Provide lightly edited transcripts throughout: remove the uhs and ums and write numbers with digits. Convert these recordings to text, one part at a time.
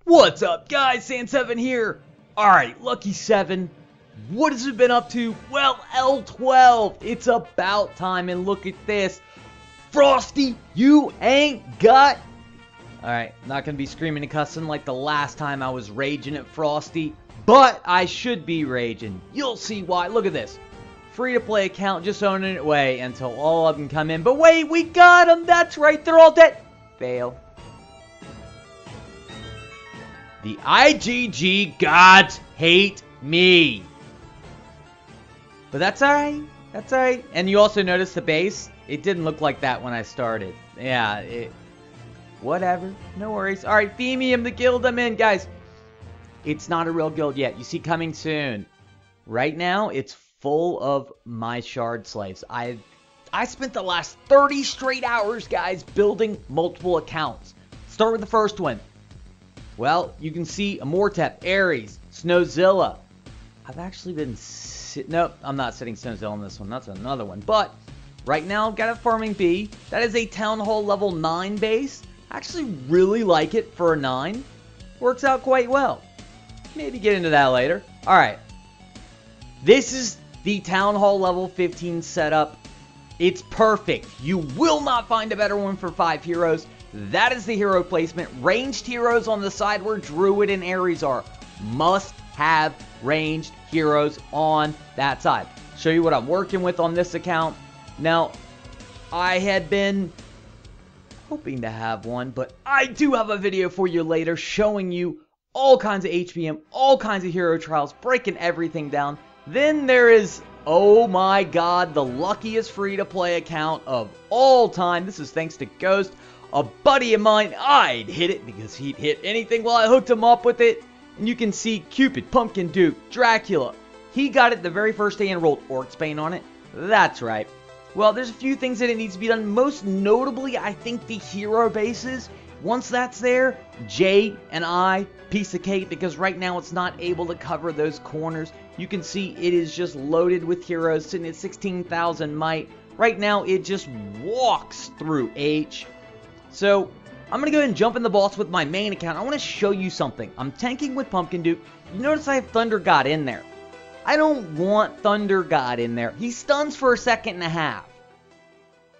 What's up, guys? San7 here. Alright, Lucky 7. What has it been up to? Well, L12. It's about time, and look at this. Frosty, you ain't got... Alright, not gonna be screaming and cussing like the last time I was raging at Frosty, but I should be raging. You'll see why. Look at this. Free-to-play account, just owning it away until all of them come in. But wait, we got them. That's right, they're all dead. Fail. The IGG gods hate me. But that's alright. That's alright. And you also notice the base? It didn't look like that when I started. Yeah, whatever. No worries. Alright, Themium, the guild I'm in. Guys, it's not a real guild yet. You see, coming soon. Right now, it's full of my shard slaves. I spent the last 30 straight hours, guys, building multiple accounts. Start with the first one. Well, you can see Amortep, Ares, Snowzilla. I've actually been nope, I'm not sitting Snowzilla on this one. That's another one. But right now, I've got a Farming Bee. That is a Town Hall level 9 base. I actually really like it for a 9. Works out quite well. Maybe get into that later. Alright. This is the Town Hall level 15 setup. It's perfect. You will not find a better one for 5 heroes. That is the hero placement. Ranged heroes on the side where Druid and Ares are. Must have ranged heroes on that side. Show you what I'm working with on this account. Now, I had been hoping to have one, but I do have a video for you later showing you all kinds of HPM, all kinds of hero trials, breaking everything down. Then there is, oh my god, the luckiest free-to-play account of all time. This is thanks to Ghost. A buddy of mine, I'd hit it because he'd hit anything while I hooked him up with it. And you can see Cupid, Pumpkin Duke, Dracula. He got it the very first day and rolled Orcsbane on it. That's right. Well, there's a few things that it needs to be done. Most notably, I think the hero bases. Once that's there, Jay and I, piece of cake, because right now it's not able to cover those corners. You can see it is just loaded with heroes, sitting at 16,000 might. Right now, it just walks through H. So, I'm going to go ahead and jump in the boss with my main account. I want to show you something. I'm tanking with Pumpkin Duke. You notice I have Thunder God in there. I don't want Thunder God in there. He stuns for a second and a half.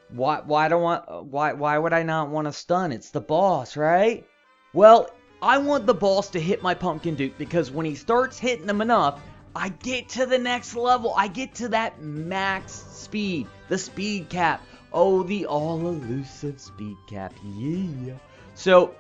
Why would I not want to stun? It's the boss, right? Well, I want the boss to hit my Pumpkin Duke because when he starts hitting him enough, I get to the next level. I get to that max speed, the speed cap. Oh, the all-elusive speed cap, yeah. So,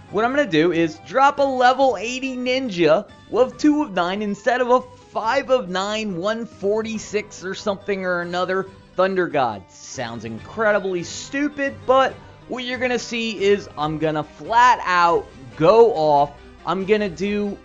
what I'm going to do is drop a level 80 ninja with 2 of 9 instead of a 5 of 9, 146 or something or another Thunder God. Sounds incredibly stupid, but what you're going to see is I'm going to flat out go off. I'm going to do,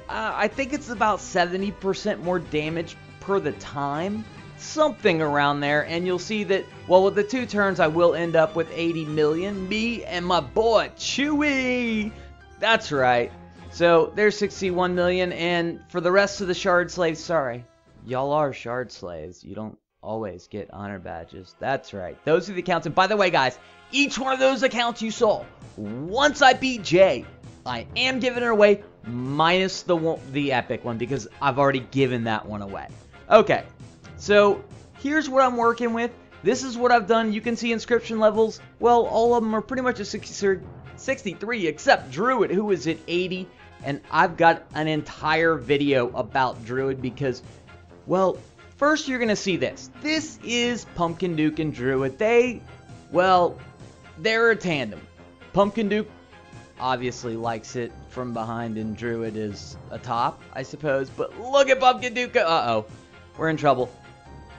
I think it's about 70% more damage per the time. Something around there, and you'll see that, well, with the 2 turns, I will end up with 80 million. Me and my boy, Chewy. That's right. So, there's 61 million, and for the rest of the shard slaves, sorry. Y'all are shard slaves. You don't always get honor badges. That's right. Those are the accounts, and by the way, guys, each one of those accounts you saw, once I beat Jay, I am giving it away, minus the epic one, because I've already given that one away. Okay. So, here's what I'm working with. This is what I've done. You can see inscription levels. Well, all of them are pretty much at 63, except Druid, who is at 80. And I've got an entire video about Druid because, well, first you're going to see this. This is Pumpkin Duke and Druid. They're a tandem. Pumpkin Duke obviously likes it from behind, and Druid is atop, I suppose. But look at Pumpkin Duke. Uh-oh. We're in trouble.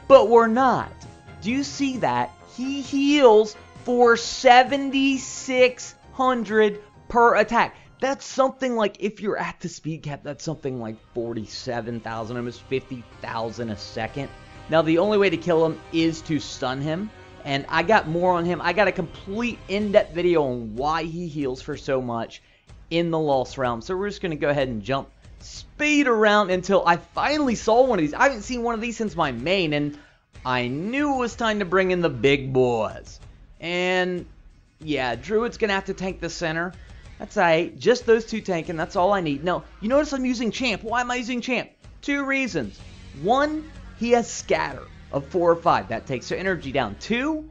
But we're not. Do you see that? He heals for 7,600 per attack. That's something like, if you're at the speed cap, that's something like 47,000, almost 50,000 a second. Now, the only way to kill him is to stun him. And I got more on him. I got a complete in-depth video on why he heals for so much in the Lost Realm. So we're just going to go ahead and jump speed around until I finally saw one of these. I haven't seen one of these since my main, and I knew it was time to bring in the big boys. And yeah, Druid's gonna have to tank the center. That's alright. Just those two tanking. That's all I need. Now, you notice I'm using Champ. Why am I using Champ? Two reasons. One, he has Scatter of 4 or 5. That takes their energy down. 2,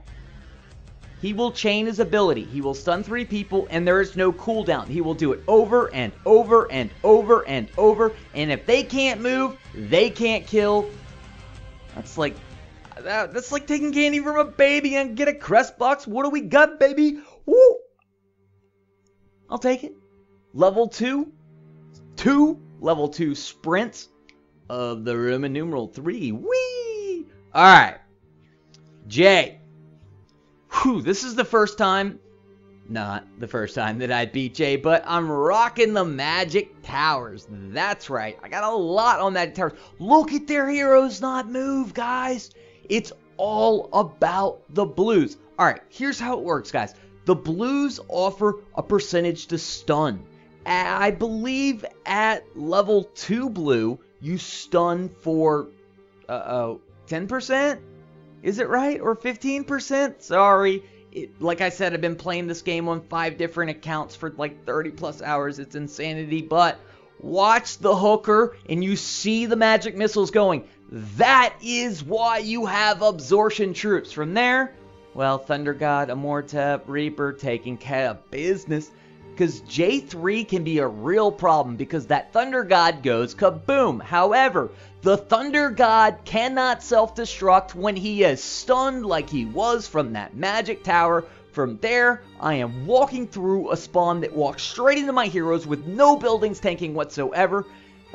he will chain his ability. He will stun 3 people, and there is no cooldown. He will do it over and over and over and over. And if they can't move, they can't kill. That's like taking candy from a baby and get a crest box. What do we got, baby? Woo! I'll take it. Level 2. Level 2 sprints of the Roman numeral 3. Whee! Alright. Jay. Whew, this is the first time, not the first time that I beat Jay, but I'm rocking the Magic Towers. That's right. I got a lot on Magic Towers. Look at their heroes not move, guys. It's all about the blues. Alright, here's how it works, guys. The blues offer a percentage to stun. I believe at level 2 blue, you stun for, 10%? Is it right? Or 15%? Sorry. Like I said, I've been playing this game on 5 different accounts for like 30 plus hours. It's insanity. But watch the hooker and you see the magic missiles going. That is why you have absorption troops. From there, well, Thunder God, Amortep, Reaper taking care of business. Because J3 can be a real problem because that Thunder God goes kaboom. However, the Thunder God cannot self-destruct when he is stunned like he was from that Magic Tower. From there, I am walking through a spawn that walks straight into my heroes with no buildings tanking whatsoever.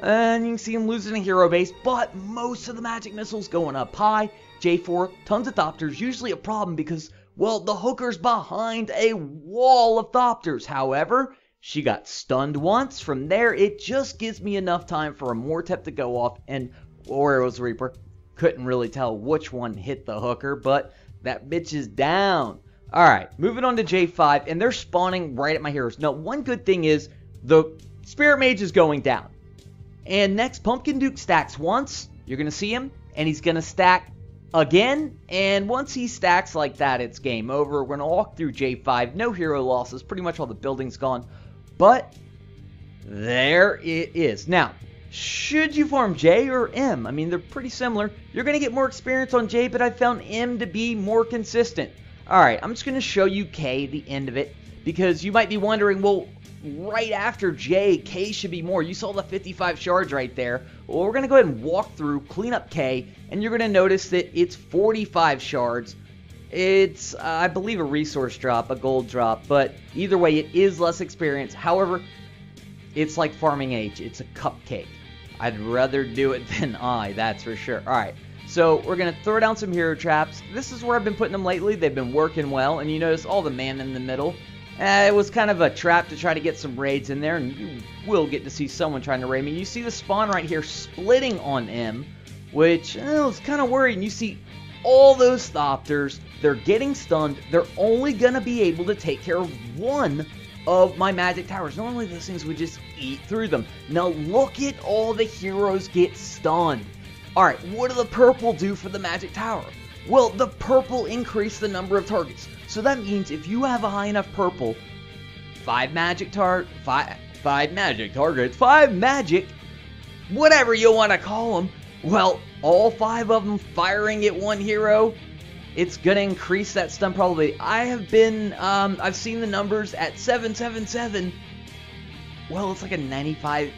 And you can see him losing a hero base, but most of the magic missiles going up high. J4, tons of Thopters, usually a problem because, well, the hooker's behind a wall of Thopters. However, she got stunned once. From there, it just gives me enough time for a Mortep to go off, or it was Reaper. Couldn't really tell which one hit the hooker, but that bitch is down. Alright, moving on to J5, and they're spawning right at my heroes. Now, one good thing is the Spirit Mage is going down. And next, Pumpkin Duke stacks once. You're going to see him, and he's going to stack again. And once he stacks like that, it's game over. We're going to walk through J5. No hero losses. Pretty much all the buildings gone. But there it is. Now, should you farm J or M? I mean, they're pretty similar. You're going to get more experience on J, but I found M to be more consistent. Alright, I'm just going to show you K, the end of it, because you might be wondering, well, right after J, K should be more. You saw the 55 shards right there. Well, we're going to go ahead and walk through, clean up K, and you're going to notice that it's 45 shards. It's, I believe, a resource drop, a gold drop, but either way, it is less experience. However, it's like farming H. It's a cupcake. I'd rather do it than I, that's for sure. Alright. So, we're going to throw down some hero traps. This is where I've been putting them lately. They've been working well. And you notice all the man in the middle. It was kind of a trap to try to get some raids in there. And you will get to see someone trying to raid me. You see the spawn right here splitting on M. Which, I was kind of worried. And you see all those Thopters. They're getting stunned. They're only going to be able to take care of one of my magic towers. Normally those things would just eat through them. Now look at all the heroes get stunned. Alright, what do the purple do for the magic tower? Well, the purple increase the number of targets. So that means if you have a high enough purple, 5 magic, whatever you want to call them, well, all 5 of them firing at one hero, it's going to increase that stun probability. I have been, I've seen the numbers at 777. Well, it's like a 95%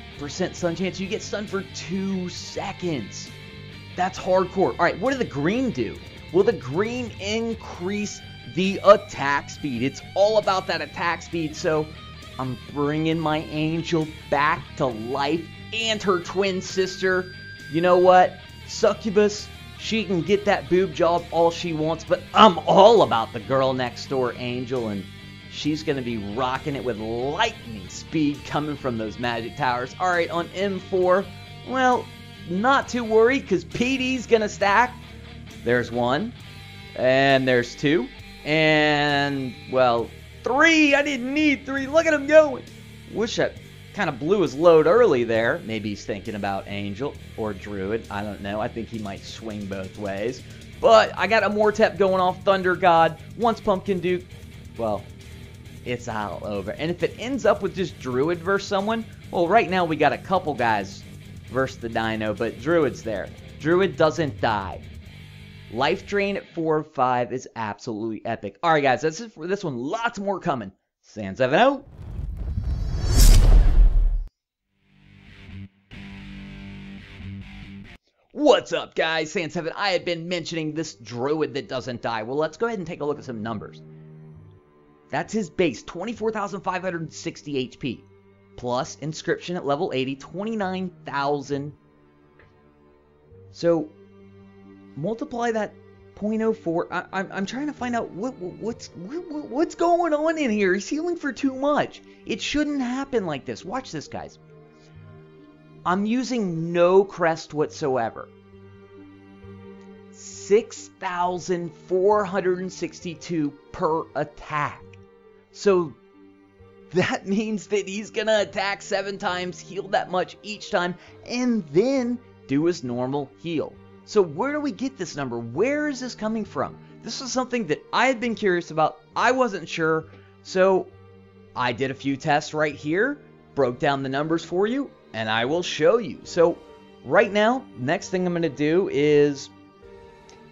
stun chance. You get stunned for 2 seconds. That's hardcore. Alright, what did the green do? Well, the green increase the attack speed. It's all about that attack speed. So, I'm bringing my angel back to life and her twin sister. You know what? Succubus, she can get that boob job all she wants, but I'm all about the girl next door, Angel, and she's going to be rocking it with lightning speed coming from those magic towers. Alright, on M4, well, not too worried because PD's going to stack. There's 1, and there's 2, and, well, 3. I didn't need 3. Look at him going. Wish I kind of blew his load early there. Maybe he's thinking about Angel or Druid. I don't know. I think he might swing both ways. But I got a Mortep going off Thunder God. Once Pumpkin Duke, well, it's all over. And if it ends up with just Druid versus someone, well, right now we got a couple guys versus the Dino, but Druid's there. Druid doesn't die. Life drain at 4 or 5 is absolutely epic. Alright guys, that's it for this one. Lots more coming. Sans 7 out. What's up guys, Sans 7. I had been mentioning this Druid that doesn't die. Well, let's go ahead and take a look at some numbers. That's his base, 24,560 HP. Plus inscription at level 80, 29,000. So multiply that 0.04. I'm trying to find out what's going on in here. He's healing for too much. It shouldn't happen like this. Watch this, guys. I'm using no crest whatsoever. 6,462 per attack. So that means that he's gonna attack 7 times, heal that much each time, and then do his normal heal. So where do we get this number? Where is this coming from? This is something that I had been curious about. I wasn't sure, so I did a few tests right here, broke down the numbers for you, and I will show you. So right now, next thing I'm going to do is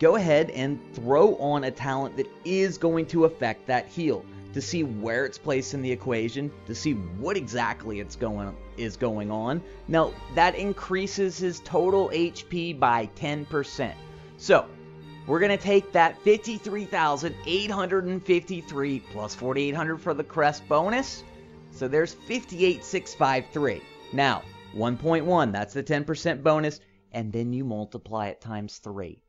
go ahead and throw on a talent that is going to affect that heal, to see where it's placed in the equation, to see what exactly is going on. Now, that increases his total HP by 10%. So, we're going to take that 53,853 plus 4,800 for the crest bonus. So, there's 58,653. Now, 1.1, that's the 10% bonus, and then you multiply it times 3.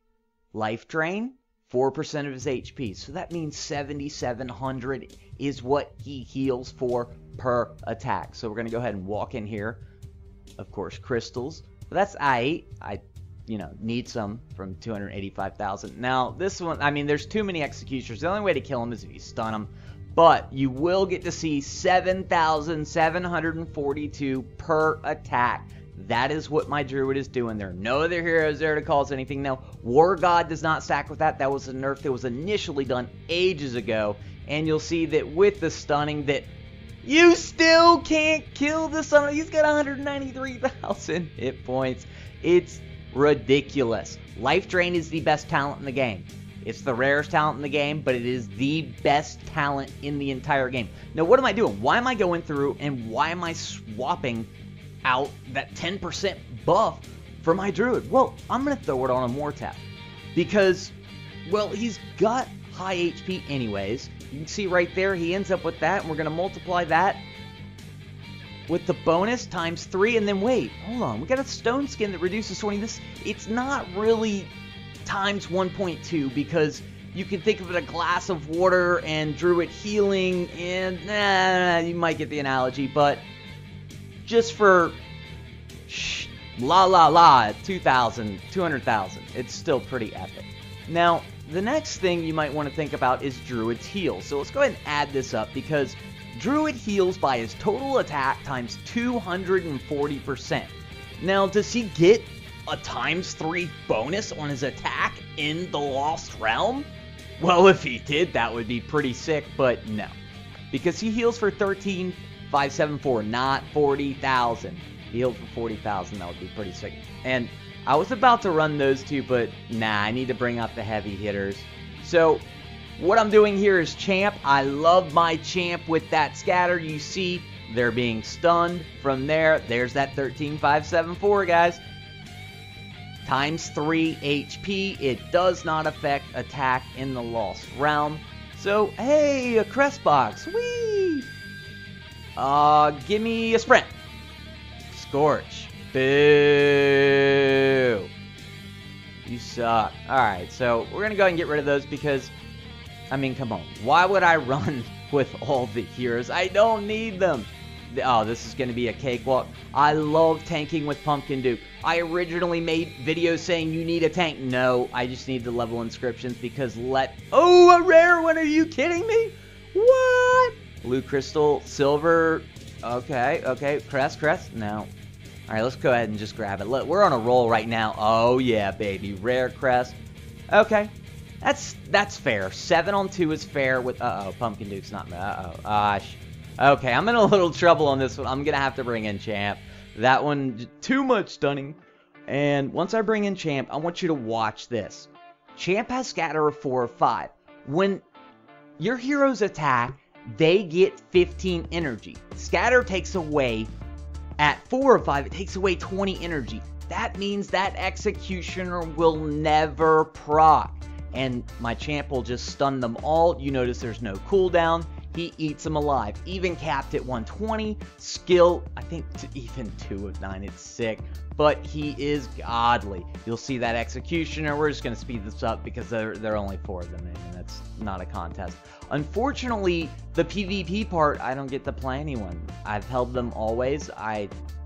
Life drain, 4% of his HP, so that means 7,700 is what he heals for per attack. So we're going to go ahead and walk in here. Of course, crystals. But that's I need some from 285,000. Now, this one, I mean, there's too many executioners. The only way to kill him is if you stun him. But you will get to see 7,742 per attack. That is what my Druid is doing. There are no other heroes there to cause anything. Now, War God does not stack with that. That was a nerf that was initially done ages ago. And you'll see that with the stunning that you still can't kill the stunner. He's got 193,000 hit points. It's ridiculous. Life Drain is the best talent in the game. It's the rarest talent in the game, but it is the best talent in the entire game. Now, what am I doing? Why am I going through and why am I swapping out that 10% buff for my Druid? Well, I'm going to throw it on a Mortap because, well, he's got high HP anyways. You can see right there, he ends up with that, and we're going to multiply that with the bonus times 3, and then wait, hold on, we got a stone skin that reduces 20. It's not really times 1.2 because you can think of it a glass of water and Druid healing, and you might get the analogy, but just for at 200,000, it's still pretty epic. Now, the next thing you might want to think about is Druid's heal. So let's go ahead and add this up because Druid heals by his total attack times 240%. Now, does he get a times 3 bonus on his attack in the Lost Realm? Well, if he did, that would be pretty sick, but no. Because he heals for 13,574, not 40,000. He healed for 40,000, that would be pretty sick. And I was about to run those two, but nah, I need to bring out the heavy hitters. So, what I'm doing here is Champ. I love my Champ with that scatter. You see, they're being stunned. From there, there's that 13,574, guys. Times 3 HP. It does not affect attack in the Lost Realm. So, hey, a crest box. Whee! Give me a sprint. Scorch. Boo. You suck. Alright, so we're going to go ahead and get rid of those because, I mean, come on. Why would I run with all the heroes? I don't need them. Oh, this is going to be a cakewalk. I love tanking with Pumpkin Duke. I originally made videos saying you need a tank. No, I just need the level inscriptions because oh, a rare one. Are you kidding me? What? Blue crystal, silver. Okay. Crest. No. All right, let's go ahead and just grab it. Look, we're on a roll right now. Oh, yeah, baby. Rare crest. Okay. That's fair. 7 on 2 is fair with... Uh-oh, Pumpkin Duke's not... Uh-oh. Okay, I'm in a little trouble on this one. I'm going to have to bring in Champ. That one, too much stunning. And once I bring in Champ, I want you to watch this. Champ has Scatter of 4 or 5. When your heroes attack, they get 15 energy. Scatter takes away, at 4 or 5, it takes away 20 energy. That means that Executioner will never proc. And my Champ will just stun them all. You notice there's no cooldown. He eats them alive. Even capped at 120. Skill, I think even 2 of 9. It's sick. But he is godly. You'll see that Executioner. We're just going to speed this up because there are only 4 of them. And that's not a contest. Unfortunately, the PvP part, I don't get to play anyone. I've held them always.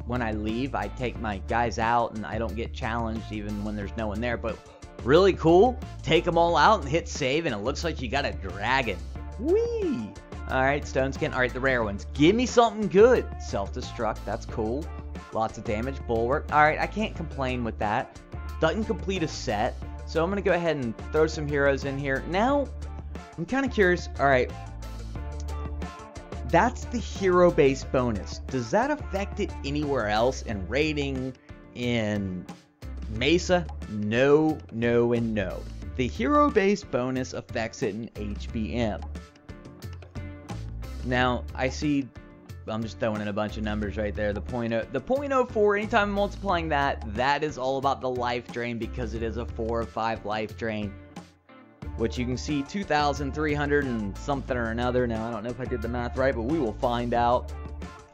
When I leave, I take my guys out and I don't get challenged even when there's no one there. But really cool. Take them all out and hit save. And it looks like you got a dragon. Whee! Alright, Stone Skin. Alright, the rare ones. Give me something good. Self-destruct. That's cool. Lots of damage. Bulwark. Alright, I can't complain with that. Doesn't complete a set. So I'm going to go ahead and throw some heroes in here. Now, I'm kind of curious. Alright. That's the hero base bonus. Does that affect it anywhere else in rating, in Mesa? No, no, and no. The hero base bonus affects it in HBM. Now, I see, I'm just throwing in a bunch of numbers right there. The 0.04, anytime I'm multiplying that, that is all about the life drain because it is a 4 or 5 life drain. Which you can see 2,300 and something or another. Now, I don't know if I did the math right, but we will find out.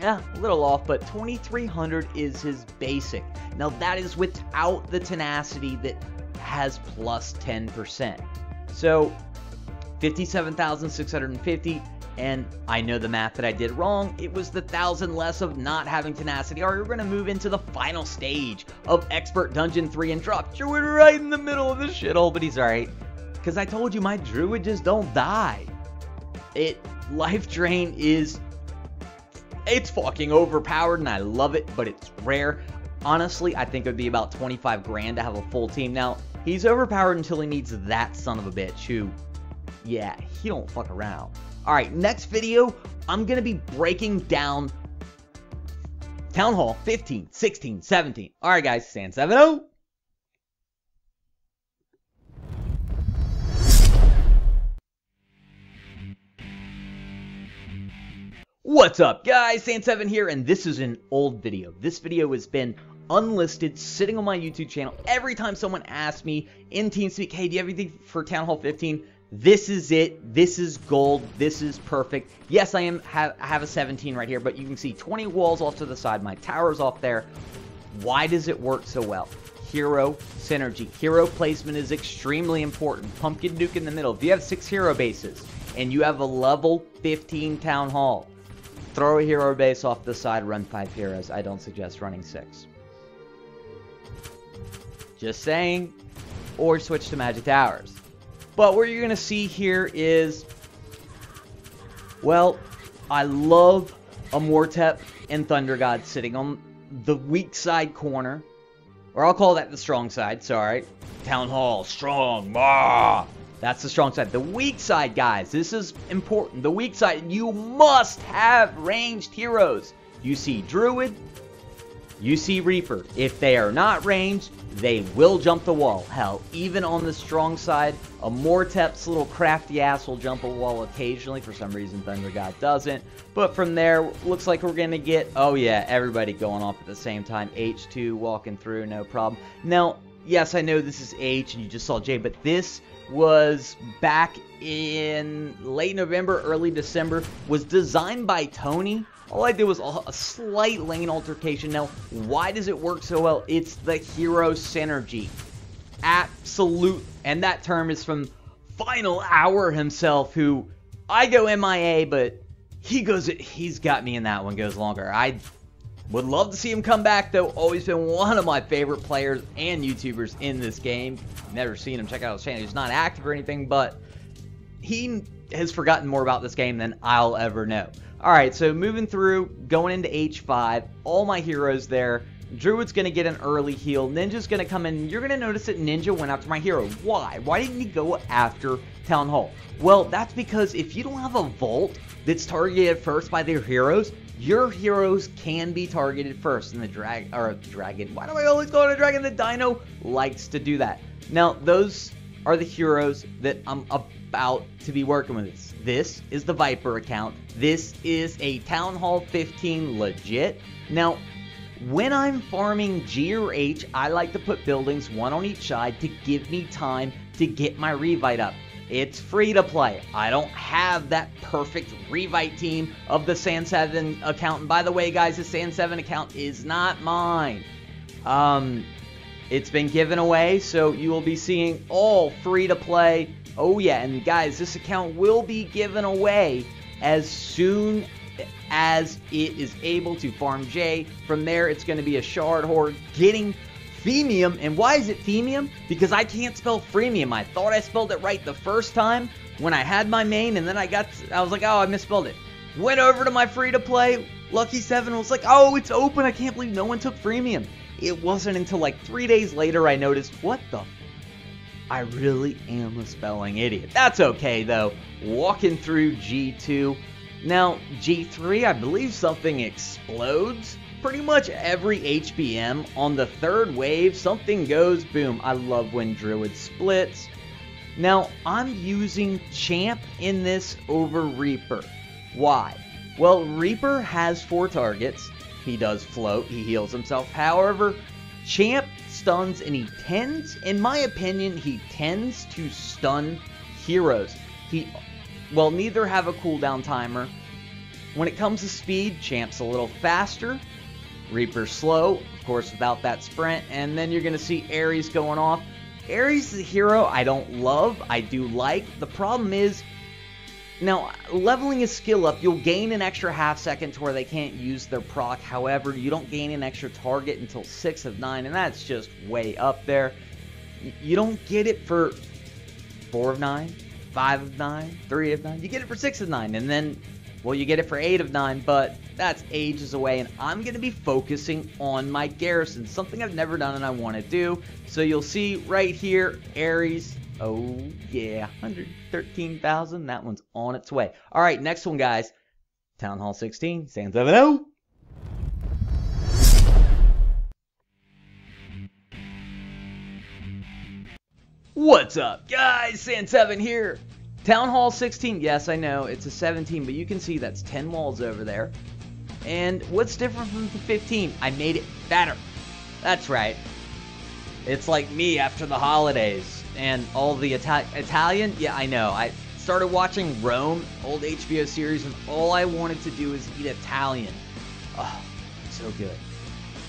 Yeah, a little off, but 2,300 is his basic. Now, that is without the tenacity that has plus 10%. So, 57,650. And I know the math that I did wrong. It was the 1,000 less of not having tenacity. Alright, we're going to move into the final stage of Expert Dungeon 3 and drop Druid right in the middle of the shithole, but he's alright. Because I told you, my Druid just don't die. Life Drain is... It's fucking overpowered, and I love it, but it's rare. Honestly, I think it would be about 25 grand to have a full team. Now, he's overpowered until he needs that son of a bitch who... Yeah, he don't fuck around. Alright, next video, I'm going to be breaking down Town Hall 15, 16, 17. Alright guys, San 7-0. What's up guys, San7 here, and this is an old video. This video has been unlisted, sitting on my YouTube channel. Every time someone asks me in TeamSpeak, hey, do you have anything for Town Hall 15? This is it. This is gold. This is perfect. Yes, I have a 17 right here, but you can see 20 walls off to the side. My tower's off there. Why does it work so well? Hero synergy. Hero placement is extremely important. Pumpkin Duke in the middle. If you have 6 hero bases and you have a level 15 Town Hall, throw a hero base off the side, run 5 heroes. I don't suggest running 6. Just saying. Or switch to Magic Towers. But what you're going to see here is, well, I love a Mortep and Thunder God sitting on the weak side corner. Or I'll call that the strong side, sorry. Town Hall, strong, bah! That's the strong side. The weak side, guys, this is important. The weak side, you must have ranged heroes. You see Druid, you see Reaper. If they are not ranged, they will jump the wall. Hell, even on the strong side, a Mortep's little crafty ass will jump a wall occasionally. For some reason, Thunder God doesn't. But from there, looks like we're going to get, oh yeah, everybody going off at the same time. H2 walking through, no problem. Now, yes, I know this is H and you just saw J, but this was back in late November, early December, was designed by Tony. All I did was a slight lane altercation. Now, why does it work so well? It's the hero synergy. Absolute. And that term is from Final Hour himself, who I go MIA, but he's got me in that one, goes longer. I would love to see him come back, though. Always been one of my favorite players and YouTubers in this game. Never seen him. Check out his channel. He's not active or anything, but he has forgotten more about this game than I'll ever know. Alright, so moving through, going into H5, all my heroes there. Druid's going to get an early heal. Ninja's going to come in. You're going to notice that Ninja went after my hero. Why? Why didn't he go after Town Hall? Well, that's because if you don't have a vault that's targeted first by their heroes, your heroes can be targeted first. And the dragon, why do I always call it a dragon? The dino likes to do that. Now, those are the heroes that I'm about to be working with. This is the Viper account. This is a Town Hall 15 legit. Now, when I'm farming G or H, I like to put buildings, one on each side, to give me time to get my Revite up. It's free to play. I don't have that perfect Revite team of the Sand 7 account. And by the way, guys, the Sand 7 account is not mine. It's been given away, so you will be seeing all free to play. Oh yeah, and guys, this account will be given away as soon as it is able to farm J. From there, it's going to be a Shard Horde getting Themium. And why is it Themium? Because I can't spell freemium. I thought I spelled it right the first time when I had my main, and then I was like, oh, I misspelled it. Went over to my free-to-play, Lucky 7 was like, oh, it's open. I can't believe no one took freemium. It wasn't until like 3 days later I noticed, what the I really am a spelling idiot. That's okay, though. Walking through G2. Now, G3, I believe something explodes. Pretty much every HBM on the third wave, something goes boom. I love when Druid splits. Now, I'm using Champ in this over Reaper. Why? Well, Reaper has 4 targets. He does float. He heals himself. However, Champ stuns, and he tends, in my opinion, he tends to stun heroes. Neither have a cooldown timer. When it comes to speed, Champ's a little faster. Reaper's slow, of course, without that sprint. And then you're going to see Ares going off. Ares is a hero I don't love. I do like. The problem is, now, leveling his skill up, you'll gain an extra half second to where they can't use their proc. However, you don't gain an extra target until 6 of 9, and that's just way up there. You don't get it for 4 of 9, 5 of 9, 3 of 9. You get it for 6 of 9, and then, well, you get it for 8 of 9, but that's ages away, and I'm going to be focusing on my garrison, something I've never done and I want to do. So you'll see right here, Ares. Oh, yeah, 113,000. That one's on its way. All right, next one, guys. Town Hall 16, Sand 7-0. What's up, guys? Sand 7 here. Town Hall 16. Yes, I know, it's a 17, but you can see that's 10 walls over there. And what's different from the 15? I made it better. That's right. It's like me after the holidays. And all the Italian, yeah, I know. I started watching Rome, old HBO series, and all I wanted to do is eat Italian. Oh, so good.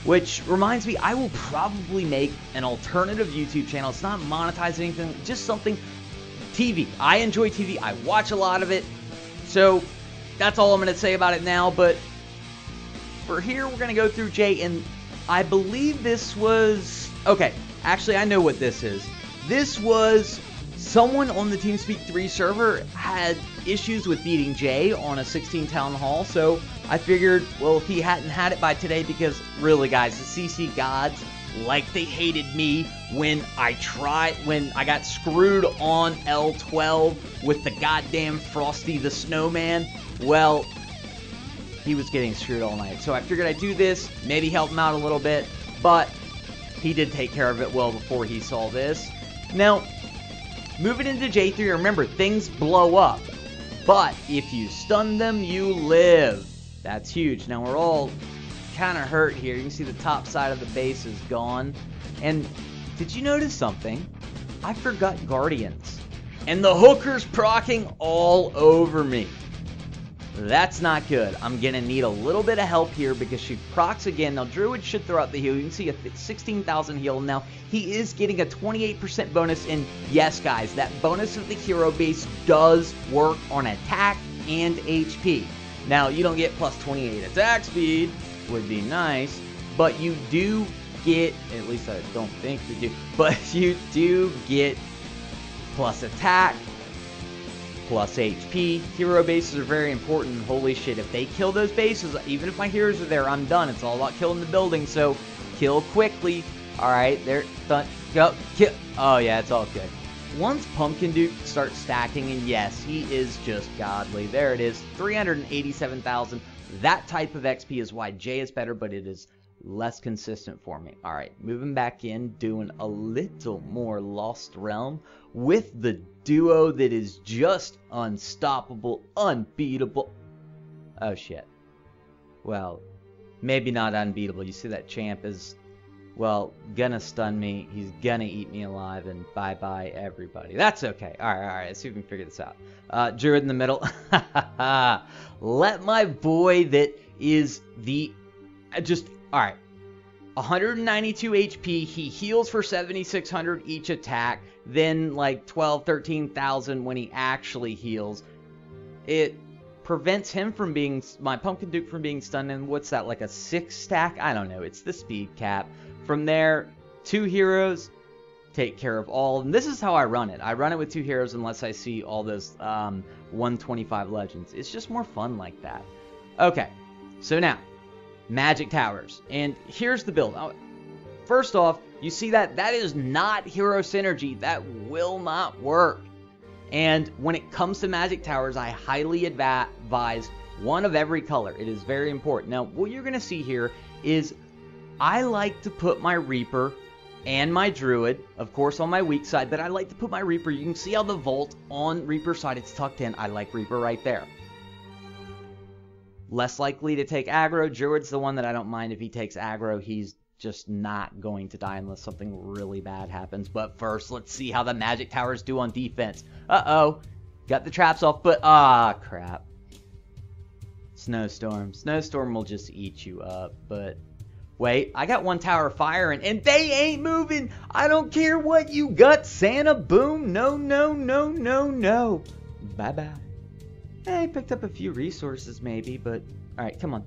Which reminds me, I will probably make an alternative YouTube channel. It's not monetizing anything, just something TV. I enjoy TV. I watch a lot of it. So that's all I'm going to say about it now. But for here, we're going to go through J, and I believe this was... Okay, actually, I know what this is. This was someone on the TeamSpeak 3 server had issues with beating Jay on a 16 Town Hall, so I figured, well, if he hadn't had it by today, because really, guys, the CC gods, like they hated me when I got screwed on L12 with the goddamn Frosty the Snowman. Well, he was getting screwed all night, so I figured I'd do this, maybe help him out a little bit, but he did take care of it well before he saw this. Now, moving into J3, remember, things blow up. But if you stun them, you live. That's huge. Now, we're all kind of hurt here. You can see the top side of the base is gone. And did you notice something? I forgot Guardians. And the hooker's procking all over me. That's not good. I'm going to need a little bit of help here because she procs again. Now, Druid should throw out the heal. You can see a 16,000 heal. Now, he is getting a 28% bonus. And yes, guys, that bonus of the hero base does work on attack and HP. Now, you don't get plus 28 attack speed. Would be nice. But you do get, at least I don't think you do, but you do get plus attack, plus HP. Hero bases are very important. Holy shit, if they kill those bases, even if my heroes are there, I'm done. It's all about killing the building. So Kill quickly. Alright, there. Go. Kill. Oh, yeah, it's all good. Once Pumpkin Duke starts stacking, and yes, he is just godly. There it is. 387,000. That type of XP is why J is better, but it is less consistent for me. Alright, moving back in, doing a little more Lost Realm with the duo that is just unstoppable, unbeatable. Oh, shit. Well, maybe not unbeatable. You see that champ is, well, gonna stun me. He's gonna eat me alive, and bye-bye, everybody. That's okay. Alright, let's see if we can figure this out. Druid in the middle. Let my boy that is the... Alright. 192 HP. He heals for 7,600 each attack. Then, like, 12,000, 13,000 when he actually heals. It prevents him from being... my Pumpkin Duke from being stunned. And what's that, like a 6 stack? I don't know. It's the speed cap. From there, 2 heroes take care of all. And this is how I run it. I run it with 2 heroes unless I see all those 125 legends. It's just more fun like that. Okay, so now, Magic Towers. And here's the build. First off, you see that? That is not hero synergy. That will not work. And when it comes to Magic Towers, I highly advise one of every color. It is very important. Now, what you're going to see here is I like to put my Reaper and my Druid, of course, on my weak side, but I like to put my Reaper. You can see how the Vault on Reaper's side, it's tucked in. I like Reaper right there. Less likely to take aggro. Druid's the one that I don't mind if he takes aggro. He's just not going to die unless something really bad happens. But first, let's see how the Magic Towers do on defense. Uh-oh. Got the traps off, but crap. Snowstorm. Snowstorm will just eat you up, but... wait, I got 1 tower of fire and they ain't moving. I don't care what you got, Santa. Boom. No, no, no, no, no. Bye-bye. I picked up a few resources maybe, but... alright, come on.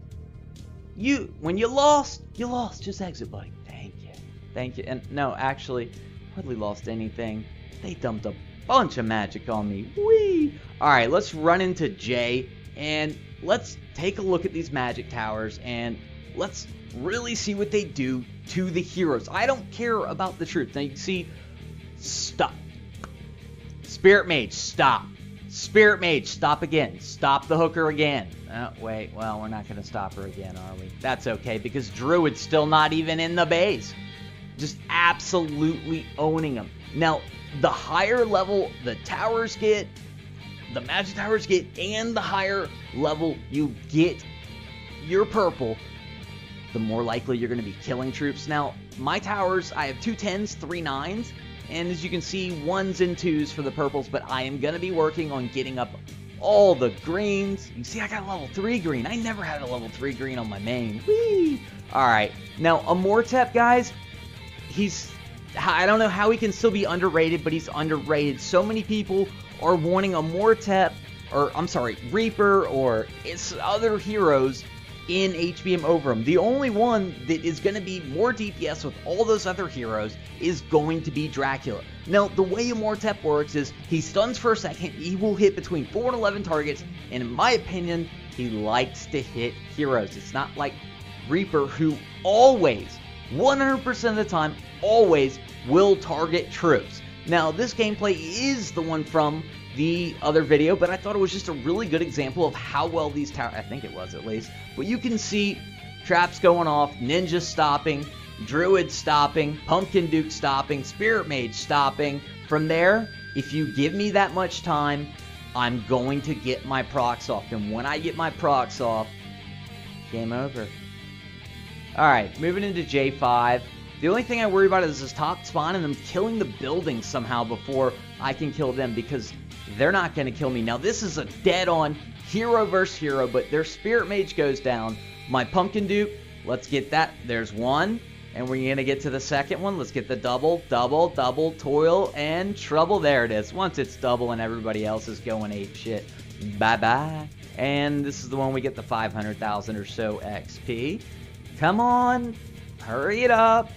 When you lost, you lost. Just exit, buddy. Thank you. Thank you. And no, actually, hardly lost anything. They dumped a bunch of magic on me. Whee! Alright, let's run into Jay and let's take a look at these Magic Towers and let's really see what they do to the heroes. I don't care about the troops. Now you can see, stop. Spirit Mage, stop. Spirit Mage, stop again. Stop the hooker again. Oh, wait, well, we're not going to stop her again, are we? That's okay, because Druid's still not even in the base. Just absolutely owning them. Now, the higher level the towers get, the Magic Towers get, and the higher level you get your purple, the more likely you're going to be killing troops. Now, my towers, I have 2 10s, 3 9s, and as you can see, 1s and 2s for the purples, but I am going to be working on getting up all the greens. You see, I got a level 3 green. I never had a level 3 green on my main. Whee! Alright, now, Amortep, guys, I don't know how he can still be underrated, but he's underrated. So many people are wanting Amortep, or, I'm sorry, Reaper, or it's other heroes in HBM over him. The only one that is going to be more DPS with all those other heroes is going to be Dracula. Now, the way Amortep works is he stuns for a second, he will hit between 4 and 11 targets, and in my opinion, he likes to hit heroes. It's not like Reaper, who always, 100% of the time, always will target troops. Now, this gameplay is the one from the other video, but I thought it was just a really good example of how well these towers, I think it was at least, but you can see traps going off, ninja stopping, Druid stopping, Pumpkin Duke stopping, Spirit Mage stopping. From there, if you give me that much time, I'm going to get my procs off, and when I get my procs off, game over. Alright, moving into J5. The only thing I worry about is this top spawn and them killing the buildings somehow before I can kill them, because they're not going to kill me. Now, this is a dead-on hero versus hero, but their Spirit Mage goes down. My Pumpkin Duke, let's get that. There's one, and we're going to get to the second one. Let's get the double, toil, and trouble. There it is. Once it's double and everybody else is going apeshit, bye-bye. And this is the one we get the 500,000 or so XP. Come on, hurry it up.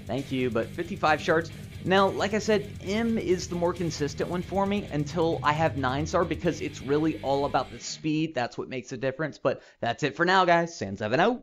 Thank you, but 55 shards. Now, like I said, M is the more consistent one for me until I have 9-star, because it's really all about the speed. That's what makes a difference. But that's it for now, guys. Sans 7-0.